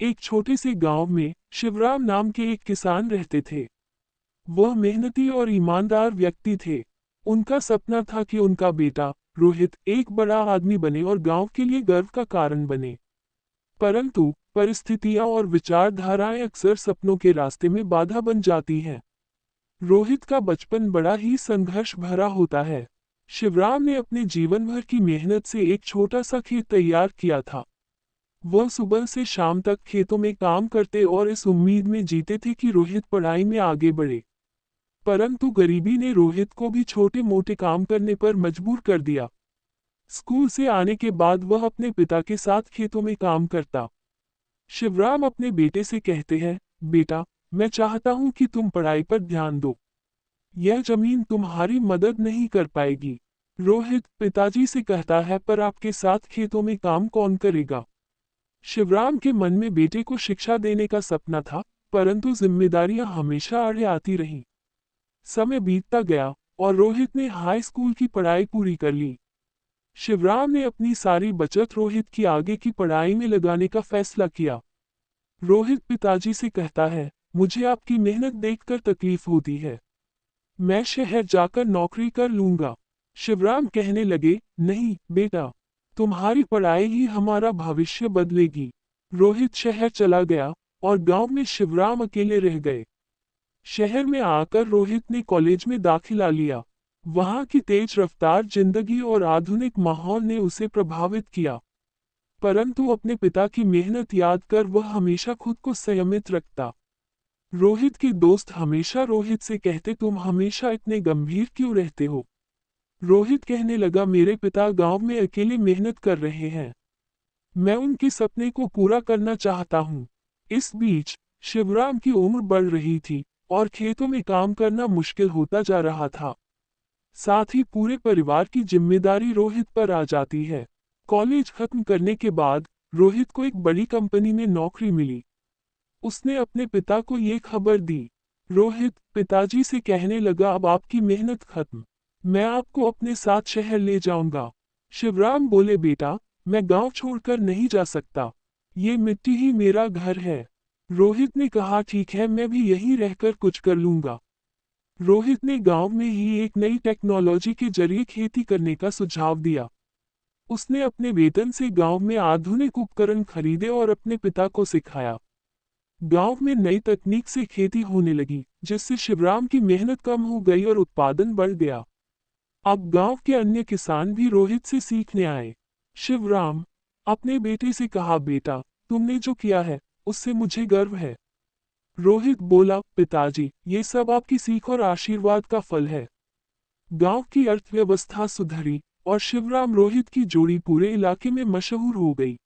एक छोटे से गांव में शिवराम नाम के एक किसान रहते थे। वह मेहनती और ईमानदार व्यक्ति थे। उनका सपना था कि उनका बेटा रोहित एक बड़ा आदमी बने और गांव के लिए गर्व का कारण बने। परंतु परिस्थितियां और विचारधाराएं अक्सर सपनों के रास्ते में बाधा बन जाती हैं। रोहित का बचपन बड़ा ही संघर्ष भरा होता है। शिवराम ने अपने जीवन भर की मेहनत से एक छोटा सा खेत तैयार किया था। वह सुबह से शाम तक खेतों में काम करते और इस उम्मीद में जीते थे कि रोहित पढ़ाई में आगे बढ़े। परंतु गरीबी ने रोहित को भी छोटे मोटे काम करने पर मजबूर कर दिया। स्कूल से आने के बाद वह अपने पिता के साथ खेतों में काम करता। शिवराम अपने बेटे से कहते हैं, बेटा, मैं चाहता हूं कि तुम पढ़ाई पर ध्यान दो। यह जमीन तुम्हारी मदद नहीं कर पाएगी। रोहित पिताजी से कहता है, पर आपके साथ खेतों में काम कौन करेगा? शिवराम के मन में बेटे को शिक्षा देने का सपना था, परंतु जिम्मेदारियां हमेशा आड़े आती रहीं। समय बीतता गया और रोहित ने हाई स्कूल की पढ़ाई पूरी कर ली। शिवराम ने अपनी सारी बचत रोहित की आगे की पढ़ाई में लगाने का फैसला किया। रोहित पिताजी से कहता है, मुझे आपकी मेहनत देखकर तकलीफ होती है। मैं शहर जाकर नौकरी कर लूंगा। शिवराम कहने लगे, नहीं बेटा, तुम्हारी पढ़ाई ही हमारा भविष्य बदलेगी। रोहित शहर चला गया और गांव में शिवराम अकेले रह गए। शहर में आकर रोहित ने कॉलेज में दाखिला लिया। वहां की तेज रफ्तार जिंदगी और आधुनिक माहौल ने उसे प्रभावित किया। परंतु अपने पिता की मेहनत याद कर वह हमेशा खुद को संयमित रखता। रोहित के दोस्त हमेशा रोहित से कहते, तुम हमेशा इतने गंभीर क्यों रहते हो? रोहित कहने लगा, मेरे पिता गांव में अकेले मेहनत कर रहे हैं। मैं उनके सपने को पूरा करना चाहता हूं। इस बीच शिवराम की उम्र बढ़ रही थी और खेतों में काम करना मुश्किल होता जा रहा था। साथ ही पूरे परिवार की जिम्मेदारी रोहित पर आ जाती है। कॉलेज खत्म करने के बाद रोहित को एक बड़ी कंपनी में नौकरी मिली। उसने अपने पिता को ये खबर दी। रोहित पिताजी से कहने लगा, अब आपकी मेहनत खत्म। मैं आपको अपने साथ शहर ले जाऊंगा। शिवराम बोले, बेटा, मैं गांव छोड़कर नहीं जा सकता। ये मिट्टी ही मेरा घर है। रोहित ने कहा, ठीक है, मैं भी यहीं रहकर कुछ कर लूंगा। रोहित ने गांव में ही एक नई टेक्नोलॉजी के जरिए खेती करने का सुझाव दिया। उसने अपने वेतन से गांव में आधुनिक उपकरण खरीदे और अपने पिता को सिखाया। गांव में नई तकनीक से खेती होने लगी, जिससे शिवराम की मेहनत कम हो गई और उत्पादन बढ़ गया। अब गांव के अन्य किसान भी रोहित से सीखने आए। शिवराम अपने बेटे से कहा, बेटा, तुमने जो किया है उससे मुझे गर्व है। रोहित बोला, पिताजी, ये सब आपकी सीख और आशीर्वाद का फल है। गांव की अर्थव्यवस्था सुधरी और शिवराम रोहित की जोड़ी पूरे इलाके में मशहूर हो गई।